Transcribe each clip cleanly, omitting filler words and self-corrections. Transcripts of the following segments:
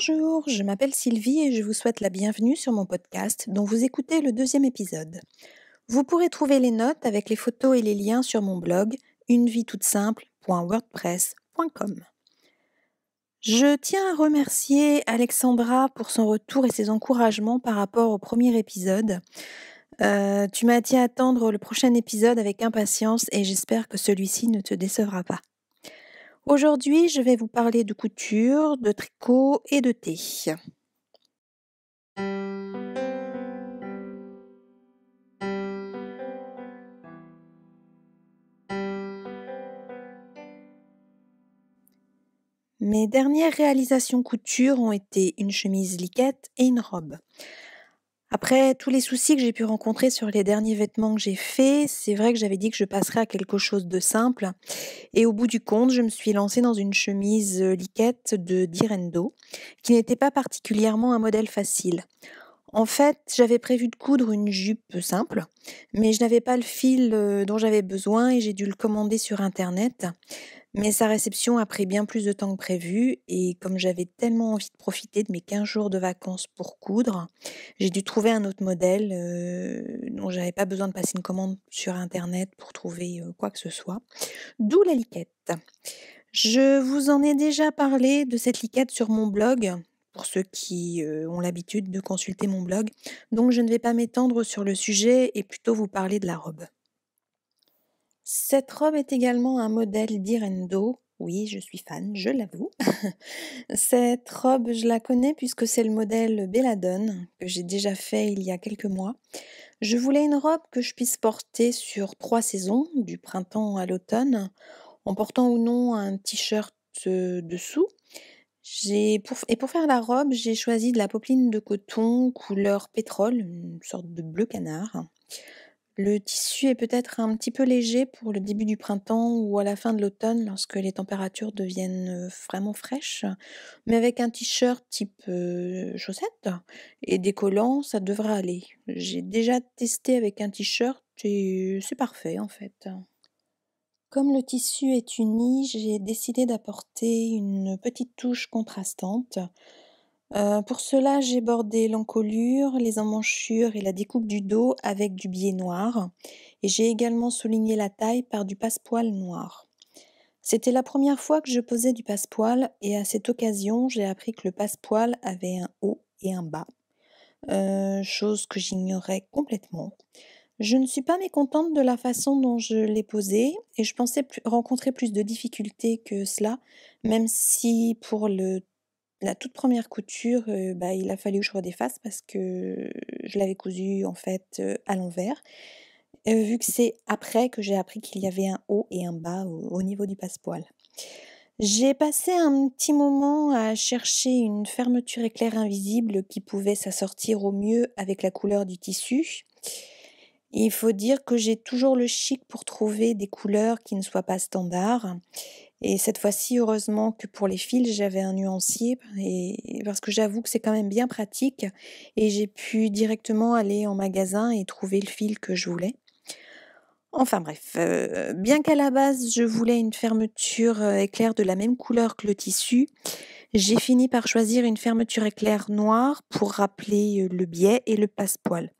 Bonjour, je m'appelle Sylvie et je vous souhaite la bienvenue sur mon podcast dont vous écoutez le deuxième épisode. Vous pourrez trouver les notes avec les photos et les liens sur mon blog unevie-toute-simple.wordpress.com. Je tiens à remercier Alexandra pour son retour et ses encouragements par rapport au premier épisode. Tu m'as dit attendre le prochain épisode avec impatience et j'espère que celui-ci ne te décevra pas. Aujourd'hui, je vais vous parler de couture, de tricot et de thé. Mes dernières réalisations couture ont été une chemise liquette et une robe. Après tous les soucis que j'ai pu rencontrer sur les derniers vêtements que j'ai faits, c'est vrai que j'avais dit que je passerais à quelque chose de simple. Et au bout du compte, je me suis lancée dans une chemise liquette de Direndo, qui n'était pas particulièrement un modèle facile. En fait, j'avais prévu de coudre une jupe simple, mais je n'avais pas le fil dont j'avais besoin et j'ai dû le commander sur internet. Mais sa réception a pris bien plus de temps que prévu et comme j'avais tellement envie de profiter de mes 15 jours de vacances pour coudre, j'ai dû trouver un autre modèle, dont j'avais pas besoin de passer une commande sur internet pour trouver, quoi que ce soit. D'où la liquette. Je vous en ai déjà parlé de cette liquette sur mon blog, pour ceux qui, ont l'habitude de consulter mon blog, donc je ne vais pas m'étendre sur le sujet et plutôt vous parler de la robe. Cette robe est également un modèle d'Irendo. Oui, je suis fan, je l'avoue. Cette robe, je la connais puisque c'est le modèle Belladone que j'ai déjà fait il y a quelques mois. Je voulais une robe que je puisse porter sur 3 saisons, du printemps à l'automne, en portant ou non un t-shirt dessous. Pour faire la robe, j'ai choisi de la popeline de coton couleur pétrole, une sorte de bleu canard. Le tissu est peut-être un petit peu léger pour le début du printemps ou à la fin de l'automne lorsque les températures deviennent vraiment fraîches, mais avec un t-shirt type chaussette et des collants, ça devrait aller. J'ai déjà testé avec un t-shirt et c'est parfait en fait. Comme le tissu est uni, j'ai décidé d'apporter une petite touche contrastante. Pour cela, j'ai bordé l'encolure, les emmanchures et la découpe du dos avec du biais noir et j'ai également souligné la taille par du passepoil noir. C'était la première fois que je posais du passepoil et à cette occasion, j'ai appris que le passepoil avait un haut et un bas, chose que j'ignorais complètement. Je ne suis pas mécontente de la façon dont je l'ai posé et je pensais rencontrer plus de difficultés que cela, même si pour la toute première couture, il a fallu que je redéfasse parce que je l'avais cousu en fait, à l'envers, vu que c'est après que j'ai appris qu'il y avait un haut et un bas au niveau du passepoil. J'ai passé un petit moment à chercher une fermeture éclair invisible qui pouvait s'assortir au mieux avec la couleur du tissu. Il faut dire que j'ai toujours le chic pour trouver des couleurs qui ne soient pas standards et cette fois-ci, heureusement que pour les fils, j'avais un nuancier et parce que j'avoue que c'est quand même bien pratique et j'ai pu directement aller en magasin et trouver le fil que je voulais. Enfin bref, bien qu'à la base, je voulais une fermeture, éclair de la même couleur que le tissu, j'ai fini par choisir une fermeture éclair noire pour rappeler, le biais et le passepoil.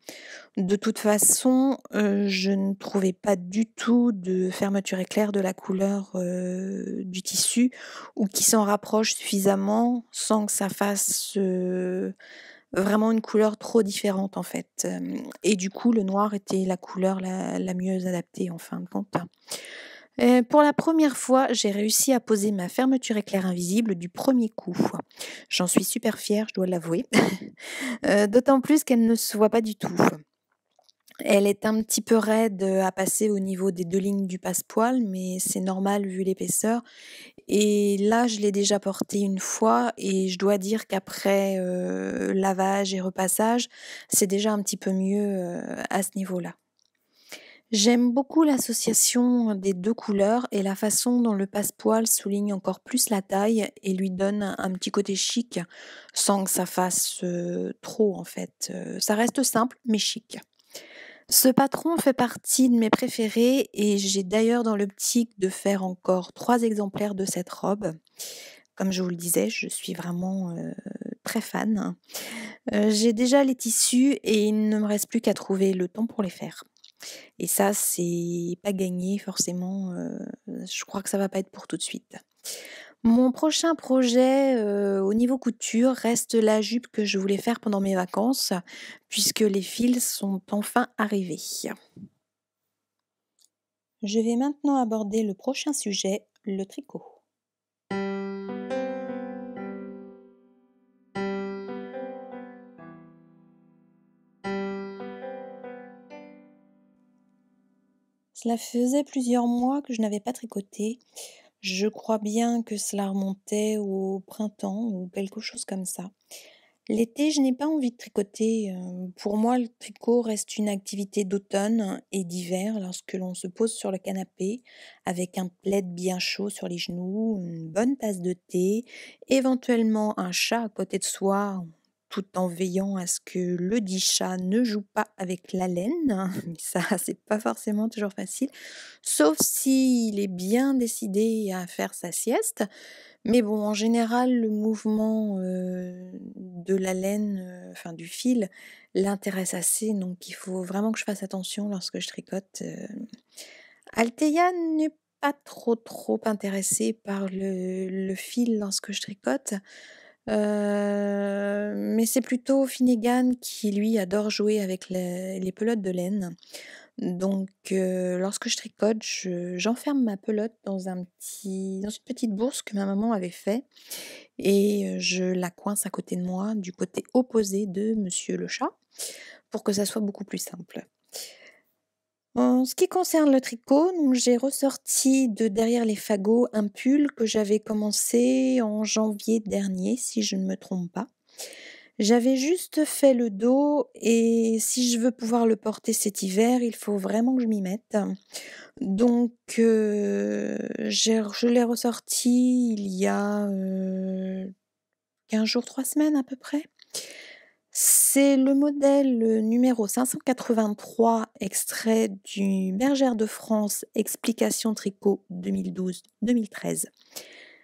De toute façon, je ne trouvais pas du tout de fermeture éclair de la couleur, du tissu ou qui s'en rapproche suffisamment sans que ça fasse, vraiment une couleur trop différente en fait, et du coup le noir était la couleur la mieux adaptée en fin de compte. Pour la première fois, j'ai réussi à poser ma fermeture éclair invisible du premier coup. J'en suis super fière, je dois l'avouer, d'autant plus qu'elle ne se voit pas du tout. Elle est un petit peu raide, à passer au niveau des 2 lignes du passepoil, mais c'est normal vu l'épaisseur et là, je l'ai déjà portée une fois et je dois dire qu'après, lavage et repassage, c'est déjà un petit peu mieux, à ce niveau-là. J'aime beaucoup l'association des 2 couleurs et la façon dont le passepoil souligne encore plus la taille et lui donne un petit côté chic, sans que ça fasse, trop en fait, ça reste simple mais chic. Ce patron fait partie de mes préférés et j'ai d'ailleurs dans l'optique de faire encore 3 exemplaires de cette robe. Comme je vous le disais, je suis vraiment, très fan. J'ai déjà les tissus et il ne me reste plus qu'à trouver le temps pour les faire. Et ça, c'est pas gagné forcément, je crois que ça va pas être pour tout de suite. Mon prochain projet, au niveau couture reste la jupe que je voulais faire pendant mes vacances, puisque les fils sont enfin arrivés. Je vais maintenant aborder le prochain sujet, le tricot. Cela faisait plusieurs mois que je n'avais pas tricoté. Je crois bien que cela remontait au printemps ou quelque chose comme ça. L'été, je n'ai pas envie de tricoter. Pour moi, le tricot reste une activité d'automne et d'hiver lorsque l'on se pose sur le canapé avec un plaid bien chaud sur les genoux, une bonne tasse de thé, éventuellement un chat à côté de soi, tout en veillant à ce que le dit chat ne joue pas avec la laine. Mais ça, c'est pas forcément toujours facile, sauf s'il est bien décidé à faire sa sieste. Mais bon, en général, le mouvement, de la laine, enfin du fil, l'intéresse assez, donc il faut vraiment que je fasse attention lorsque je tricote. Althea n'est pas trop intéressée par le fil lorsque je tricote, mais c'est plutôt Finnegan qui, lui, adore jouer avec les pelotes de laine. Donc lorsque je tricote, j'enferme ma pelote dans une petite bourse que ma maman avait fait et je la coince à côté de moi, du côté opposé de monsieur le chat, pour que ça soit beaucoup plus simple. En ce qui concerne le tricot, donc j'ai ressorti de derrière les fagots un pull que j'avais commencé en janvier dernier, si je ne me trompe pas. J'avais juste fait le dos et si je veux pouvoir le porter cet hiver, il faut vraiment que je m'y mette. Donc je l'ai ressorti il y a, 15 jours, 3 semaines à peu près. C'est le modèle, numéro 583 extrait du Bergère de France Explication tricot 2012-2013.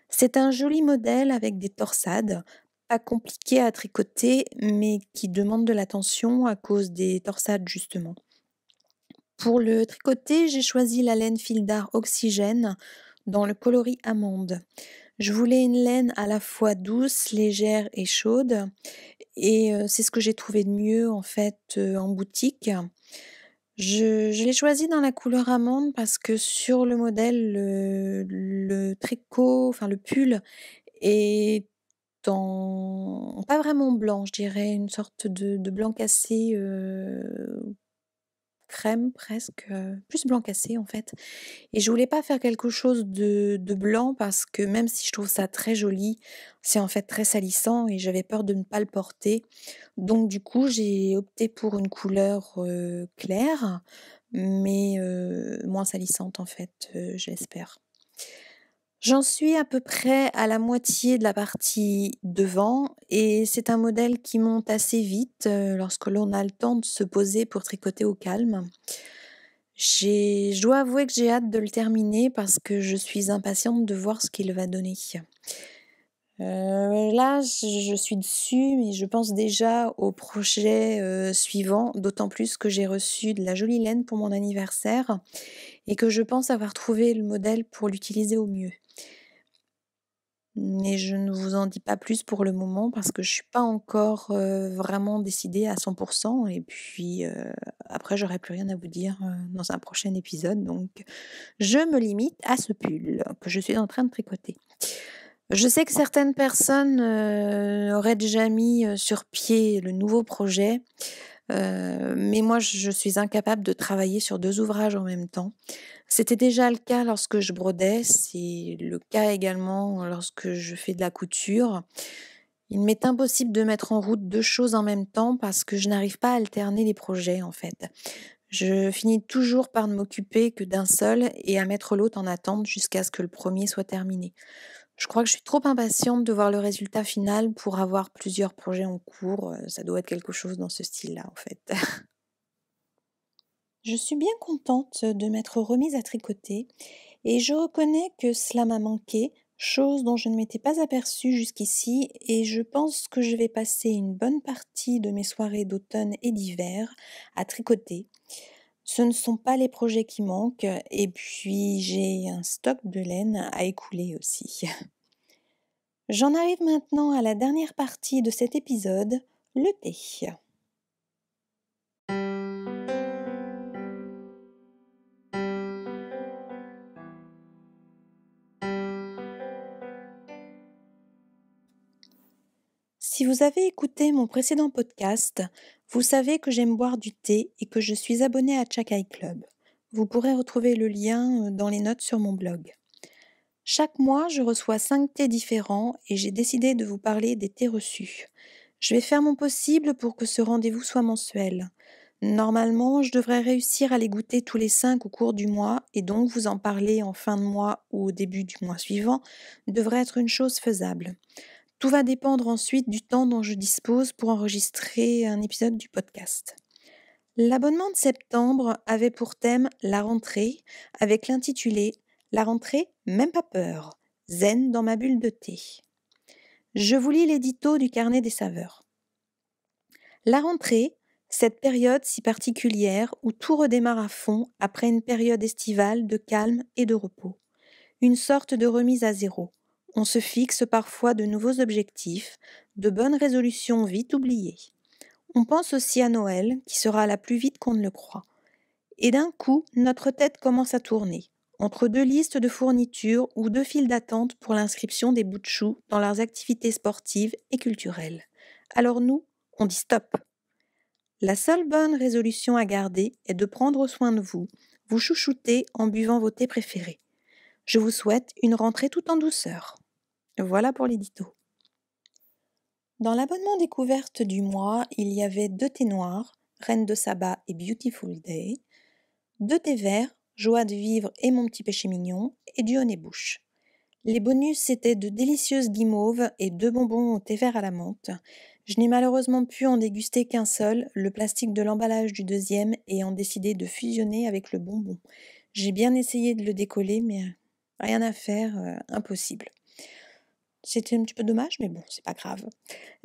C'est un joli modèle avec des torsades, pas compliqué à tricoter, mais qui demande de l'attention à cause des torsades justement. Pour le tricoter, j'ai choisi la laine fil d'art Oxygène dans le coloris amande. Je voulais une laine à la fois douce, légère et chaude et c'est ce que j'ai trouvé de mieux en fait, en boutique. Je l'ai choisi dans la couleur amande parce que sur le modèle, le tricot, enfin le pull est en pas vraiment blanc, je dirais une sorte de blanc cassé, crème presque, plus blanc cassé en fait. Et je voulais pas faire quelque chose de blanc parce que même si je trouve ça très joli, c'est en fait très salissant et j'avais peur de ne pas le porter. Donc du coup, j'ai opté pour une couleur, claire, mais moins salissante en fait, je l'espère. J'en suis à peu près à la moitié de la partie devant et c'est un modèle qui monte assez vite, lorsque l'on a le temps de se poser pour tricoter au calme. Je dois avouer que j'ai hâte de le terminer parce que je suis impatiente de voir ce qu'il va donner. Là, je suis dessus, mais je pense déjà au projet, suivant, d'autant plus que j'ai reçu de la jolie laine pour mon anniversaire et que je pense avoir trouvé le modèle pour l'utiliser au mieux. Mais je ne vous en dis pas plus pour le moment parce que je suis pas encore, vraiment décidée à 100 et puis, après j'aurai plus rien à vous dire, dans un prochain épisode donc je me limite à ce pull que je suis en train de tricoter. Je sais que certaines personnes, auraient déjà mis, sur pied le nouveau projet, mais moi je suis incapable de travailler sur 2 ouvrages en même temps. C'était déjà le cas lorsque je brodais, c'est le cas également lorsque je fais de la couture. Il m'est impossible de mettre en route 2 choses en même temps parce que je n'arrive pas à alterner les projets, en fait. Je finis toujours par ne m'occuper que d'un seul et à mettre l'autre en attente jusqu'à ce que le premier soit terminé. Je crois que je suis trop impatiente de voir le résultat final pour avoir plusieurs projets en cours, ça doit être quelque chose dans ce style-là, en fait. Je suis bien contente de m'être remise à tricoter et je reconnais que cela m'a manqué chose dont je ne m'étais pas aperçue jusqu'ici et je pense que je vais passer une bonne partie de mes soirées d'automne et d'hiver à tricoter. Ce ne sont pas les projets qui manquent et puis j'ai un stock de laine à écouler aussi. J'en arrive maintenant à la dernière partie de cet épisode, le thé. Si vous avez écouté mon précédent podcast, vous savez que j'aime boire du thé et que je suis abonnée à Chakai Club. Vous pourrez retrouver le lien dans les notes sur mon blog. Chaque mois, je reçois 5 thés différents et j'ai décidé de vous parler des thés reçus. Je vais faire mon possible pour que ce rendez-vous soit mensuel. Normalement, je devrais réussir à les goûter tous les 5 au cours du mois et donc vous en parler en fin de mois ou au début du mois suivant devrait être une chose faisable. Tout va dépendre ensuite du temps dont je dispose pour enregistrer un épisode du podcast. L'abonnement de septembre avait pour thème la rentrée, avec l'intitulé La rentrée, même pas peur, zen dans ma bulle de thé. Je vous lis l'édito du carnet des saveurs. La rentrée, cette période si particulière où tout redémarre à fond après une période estivale de calme et de repos. Une sorte de remise à zéro. On se fixe parfois de nouveaux objectifs, de bonnes résolutions vite oubliées. On pense aussi à Noël, qui sera là plus vite qu'on ne le croit. Et d'un coup, notre tête commence à tourner, entre 2 listes de fournitures ou 2 files d'attente pour l'inscription des bouts de choux dans leurs activités sportives et culturelles. Alors nous, on dit stop. La seule bonne résolution à garder est de prendre soin de vous, vous chouchouter en buvant vos thés préférés. Je vous souhaite une rentrée tout en douceur. Voilà pour l'édito. Dans l'abonnement découverte du mois, il y avait 2 thés noirs, Reine de Saba et Beautiful Day, 2 thés verts, Joie de vivre et Mon petit péché mignon, et du Honey-Bush. Les bonus c'était de délicieuses guimauves et 2 bonbons au thé vert à la menthe. Je n'ai malheureusement pu en déguster qu'un seul, le plastique de l'emballage du deuxième ayant décidé de fusionner avec le bonbon. J'ai bien essayé de le décoller, mais rien à faire, impossible. C'était un petit peu dommage, mais bon, c'est pas grave.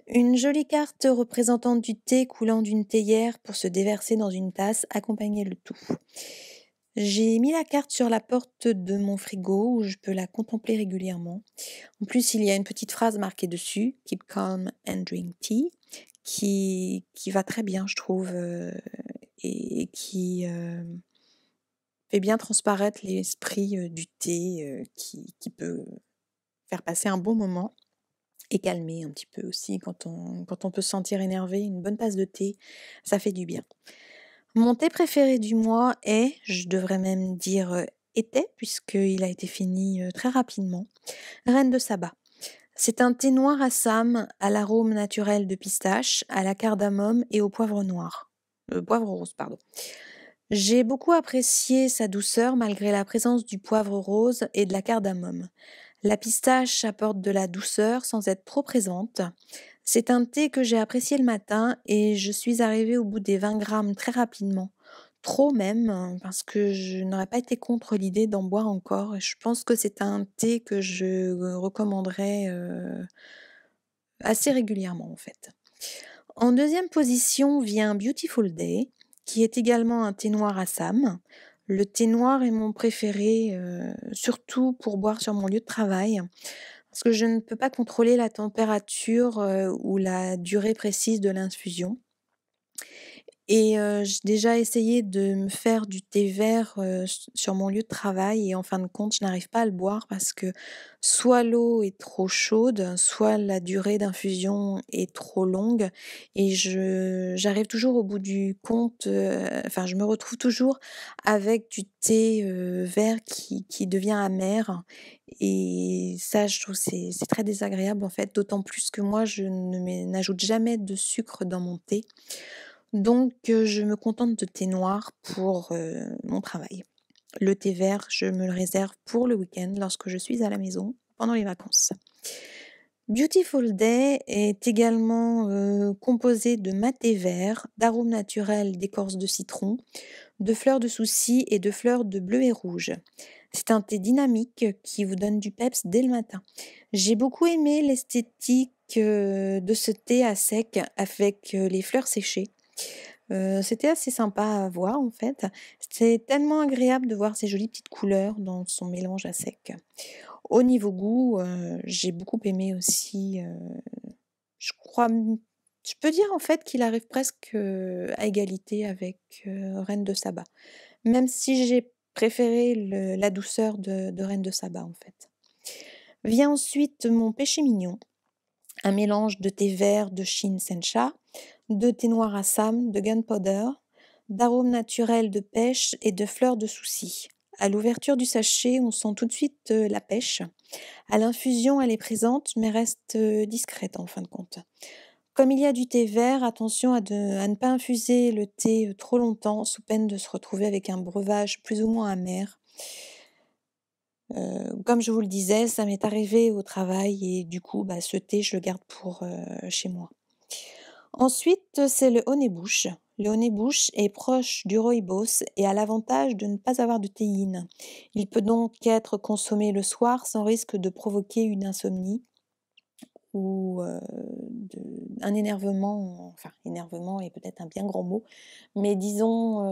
Une jolie carte représentant du thé coulant d'une théière pour se déverser dans une tasse accompagnait le tout. J'ai mis la carte sur la porte de mon frigo où je peux la contempler régulièrement. En plus, il y a une petite phrase marquée dessus, Keep calm and drink tea, qui va très bien, je trouve, et qui fait bien transparaître l'esprit du thé qui peut faire passer un bon moment et calmer un petit peu aussi quand on peut se sentir énervé. Une bonne tasse de thé, ça fait du bien. Mon thé préféré du mois est, je devrais même dire était, puisqu'il a été fini très rapidement, Reine de Saba. C'est un thé noir Assam à l'arôme naturel de pistache, à la cardamome et au poivre noir. Poivre rose, pardon. J'ai beaucoup apprécié sa douceur malgré la présence du poivre rose et de la cardamome. La pistache apporte de la douceur sans être trop présente. C'est un thé que j'ai apprécié le matin et je suis arrivée au bout des 20 grammes très rapidement. Trop même, parce que je n'aurais pas été contre l'idée d'en boire encore. Je pense que c'est un thé que je recommanderais assez régulièrement en fait. En deuxième position vient Beautiful Day, qui est également un thé noir Assam. Le thé noir est mon préféré, surtout pour boire sur mon lieu de travail, parce que je ne peux pas contrôler la température ou la durée précise de l'infusion. Et j'ai déjà essayé de me faire du thé vert sur mon lieu de travail et en fin de compte, je n'arrive pas à le boire parce que soit l'eau est trop chaude, soit la durée d'infusion est trop longue et j'arrive toujours au bout du compte, enfin je me retrouve toujours avec du thé vert qui devient amer et ça je trouve c'est très désagréable en fait, d'autant plus que moi je n'ajoute jamais de sucre dans mon thé. Donc je me contente de thé noir pour mon travail. Le thé vert, je me le réserve pour le week-end lorsque je suis à la maison pendant les vacances. Beautiful Day est également, composé de maté vert, d'arômes naturels d'écorce de citron, de fleurs de souci et de fleurs de bleu et rouge. C'est un thé dynamique qui vous donne du peps dès le matin. J'ai beaucoup aimé l'esthétique, de ce thé à sec avec, les fleurs séchées. C'était assez sympa à voir en fait. C'est tellement agréable de voir ces jolies petites couleurs dans son mélange à sec. Au niveau goût, j'ai beaucoup aimé aussi, je crois je peux dire en fait qu'il arrive presque, à égalité avec, Reine de Saba. Même si j'ai préféré la douceur de Reine de Saba en fait. Vient ensuite mon péché mignon, un mélange de thé vert de Shin Sencha, de thé noir Assam, de gunpowder, d'arômes naturels de pêche et de fleurs de souci. À l'ouverture du sachet, on sent tout de suite la pêche. À l'infusion, elle est présente, mais reste discrète en fin de compte. Comme il y a du thé vert, attention à ne pas infuser le thé trop longtemps, sous peine de se retrouver avec un breuvage plus ou moins amer. Comme je vous le disais, ça m'est arrivé au travail et du coup, bah, ce thé, je le garde pour chez moi. Ensuite, c'est le honeybush. Le honeybush est proche du rooibos et a l'avantage de ne pas avoir de théine. Il peut donc être consommé le soir sans risque de provoquer une insomnie ou un énervement, enfin énervement est peut-être un bien grand mot, mais disons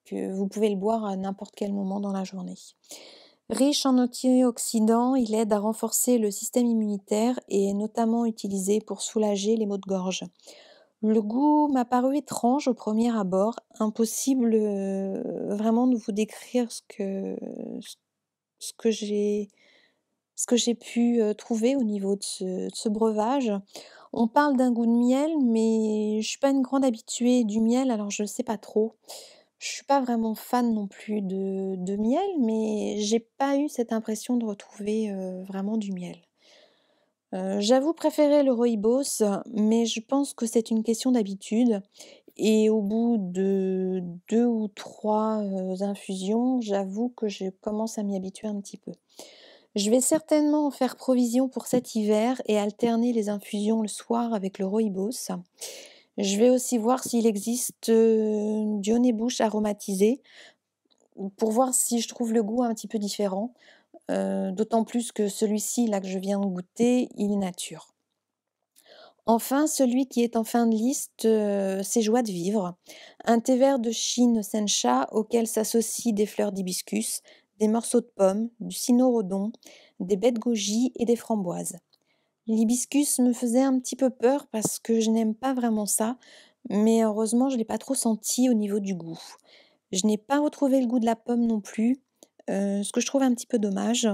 que vous pouvez le boire à n'importe quel moment dans la journée. Riche en antioxydants, il aide à renforcer le système immunitaire et est notamment utilisé pour soulager les maux de gorge. Le goût m'a paru étrange au premier abord, impossible, vraiment de vous décrire ce que j'ai pu, trouver au niveau de ce breuvage. On parle d'un goût de miel, mais je suis pas une grande habituée du miel, alors je sais pas trop. Je suis pas vraiment fan non plus de miel, mais j'ai pas eu cette impression de retrouver, vraiment du miel. J'avoue préférer le rooibos, mais je pense que c'est une question d'habitude et au bout de 2 ou 3 infusions, j'avoue que je commence à m'y habituer un petit peu. Je vais certainement en faire provision pour cet hiver et alterner les infusions le soir avec le rooibos. Je vais aussi voir s'il existe, du honeybush aromatisé, pour voir si je trouve le goût un petit peu différent, d'autant plus que celui-ci là que je viens de goûter, il est nature. Enfin, celui qui est en fin de liste, c'est Joie de vivre, un thé vert de Chine sencha auquel s'associent des fleurs d'hibiscus, des morceaux de pommes, du cynorrhodon, des baies de goji et des framboises. L'hibiscus me faisait un petit peu peur parce que je n'aime pas vraiment ça, mais heureusement je ne l'ai pas trop senti au niveau du goût. Je n'ai pas retrouvé le goût de la pomme non plus, ce que je trouve un petit peu dommage.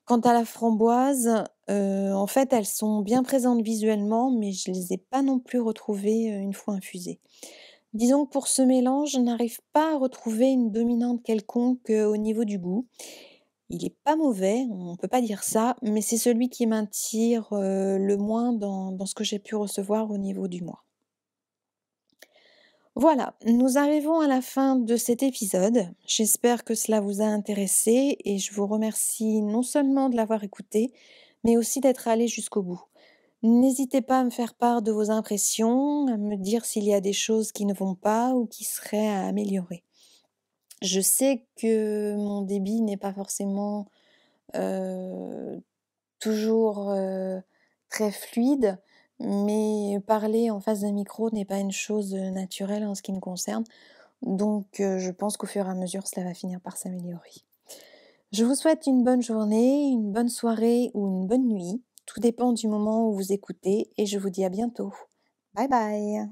Quant à la framboise, en fait, elles sont bien présentes visuellement, mais je les ai pas non plus retrouvées, une fois infusées. Disons que pour ce mélange, je n'arrive pas à retrouver une dominante quelconque, au niveau du goût. Il est pas mauvais, on peut pas dire ça, mais c'est celui qui m'attire, le moins dans ce que j'ai pu recevoir au niveau du mois. Voilà, nous arrivons à la fin de cet épisode. J'espère que cela vous a intéressé et je vous remercie non seulement de l'avoir écouté, mais aussi d'être allé jusqu'au bout. N'hésitez pas à me faire part de vos impressions, à me dire s'il y a des choses qui ne vont pas ou qui seraient à améliorer. Je sais que mon débit n'est pas forcément euh, toujours très fluide, mais parler en face d'un micro n'est pas une chose naturelle en ce qui me concerne. Donc je pense qu'au fur et à mesure, cela va finir par s'améliorer. Je vous souhaite une bonne journée, une bonne soirée ou une bonne nuit. Tout dépend du moment où vous écoutez et je vous dis à bientôt. Bye bye!